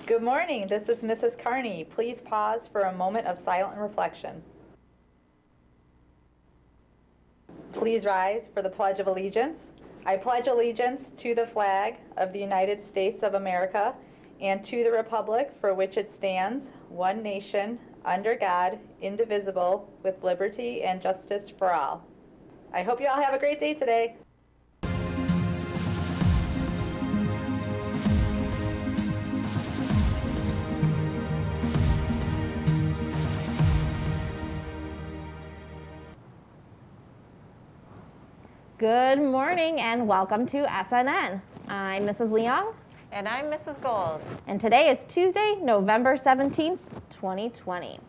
Good morning, this is Mrs. Carney. Please pause for a moment of silent reflection. Please rise for the Pledge of Allegiance. I pledge allegiance to the flag of the United States of America and to the republic for which it stands, one nation, under God, indivisible, with liberty and justice for all. I hope you all have a great day today. Good morning and welcome to SNN. I'm Mrs. Leong. And I'm Mrs. Gold. And today is Tuesday, November 17th, 2020.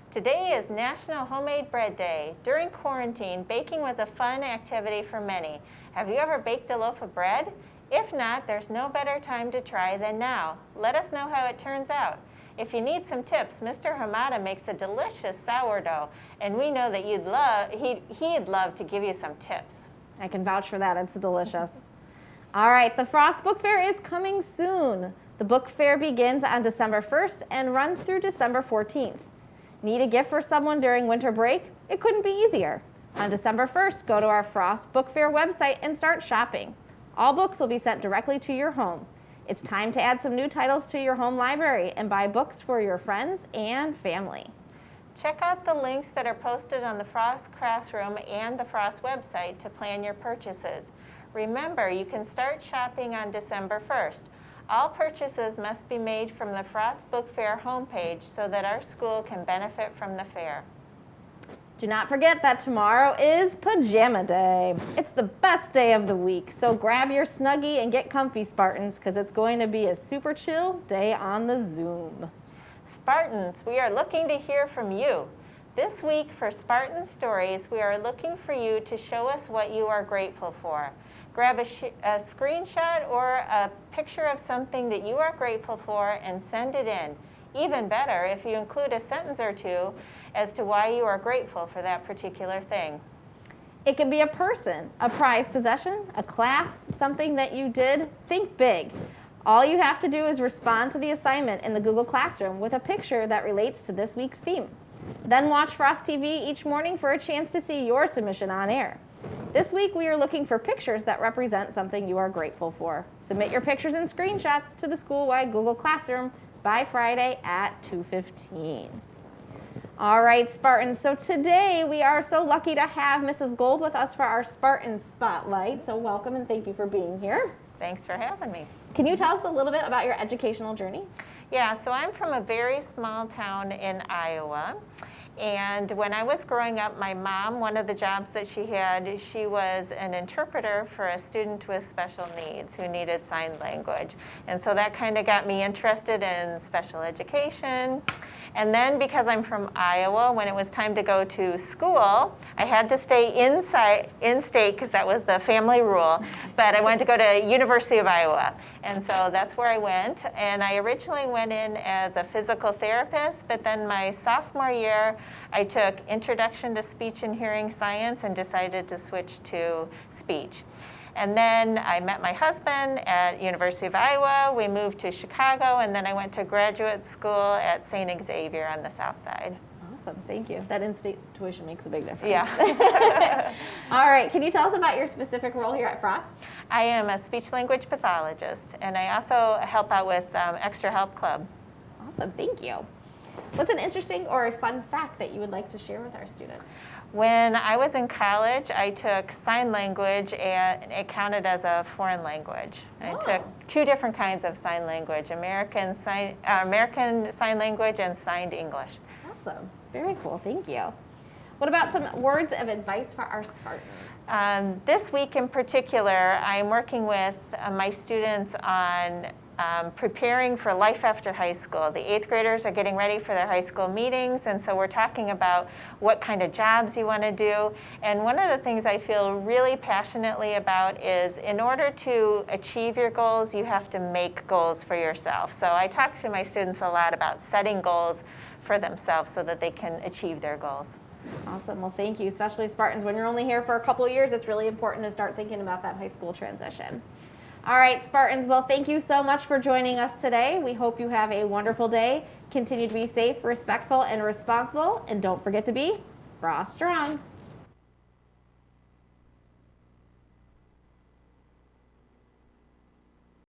Today is National Homemade Bread Day. During quarantine, baking was a fun activity for many. Have you ever baked a loaf of bread? If not, there's no better time to try than now. Let us know how it turns out. If you need some tips, Mr. Hamada makes a delicious sourdough, and we know that he'd love to give you some tips. I can vouch for that. It's delicious. All right, the Frost Book Fair is coming soon. The book fair begins on December 1st and runs through December 14th. Need a gift for someone during winter break? It couldn't be easier. On December 1st, go to our Frost Book Fair website and start shopping. All books will be sent directly to your home. It's time to add some new titles to your home library and buy books for your friends and family. Check out the links that are posted on the Frost Classroom and the Frost website to plan your purchases. Remember, you can start shopping on December 1st. All purchases must be made from the Frost Book Fair homepage so that our school can benefit from the fair. Do not forget that tomorrow is Pajama Day. It's the best day of the week, so grab your Snuggie and get comfy, Spartans, because it's going to be a super chill day on the Zoom. Spartans, we are looking to hear from you. This week for Spartan Stories, we are looking for you to show us what you are grateful for. Grab a screenshot or a picture of something that you are grateful for and send it in. Even better if you include a sentence or two as to why you are grateful for that particular thing. It could be a person, a prized possession, a class, something that you did. Think big. All you have to do is respond to the assignment in the Google Classroom with a picture that relates to this week's theme. Then watch Frost TV each morning for a chance to see your submission on air. This week we are looking for pictures that represent something you are grateful for. Submit your pictures and screenshots to the school-wide Google Classroom by Friday at 2:15. All right, Spartans, so today we are so lucky to have Mrs. Gold with us for our Spartan Spotlight. So welcome and thank you for being here. Thanks for having me. Can you tell us a little bit about your educational journey? Yeah, so I'm from a very small town in Iowa. And when I was growing up, my mom, one of the jobs that she had, she was an interpreter for a student with special needs who needed sign language. And so that kind of got me interested in special education. And then because I'm from Iowa, when it was time to go to school, I had to stay in-state because that was the family rule. But I wanted to go to University of Iowa. And so that's where I went. And I originally went in as a physical therapist, but then my sophomore year, I took Introduction to Speech and Hearing Science and decided to switch to speech. And then I met my husband at University of Iowa. We moved to Chicago, and then I went to graduate school at St. Xavier on the south side. Awesome, thank you. That in-state tuition makes a big difference. Yeah. All right, can you tell us about your specific role here at Frost? I am a speech-language pathologist, and I also help out with Extra Help Club. Awesome, thank you. What's an interesting or a fun fact that you would like to share with our students? When I was in college, I took sign language, and it counted as a foreign language. I took two different kinds of sign language, American Sign Language and Signed English. Awesome. Very cool. Thank you. What about some words of advice for our Spartans? This week in particular, I'm working with my students on preparing for life after high school. The 8th graders are getting ready for their high school meetings, and so we're talking about what kind of jobs you want to do. And one of the things I feel really passionately about is in order to achieve your goals, you have to make goals for yourself. So I talk to my students a lot about setting goals for themselves so that they can achieve their goals. Awesome. Well, thank you. Especially Spartans, when you're only here for a couple of years, it's really important to start thinking about that high school transition. All right, Spartans. Well, thank you so much for joining us today. We hope you have a wonderful day. Continue to be safe, respectful, and responsible. And don't forget to be Bra Strong.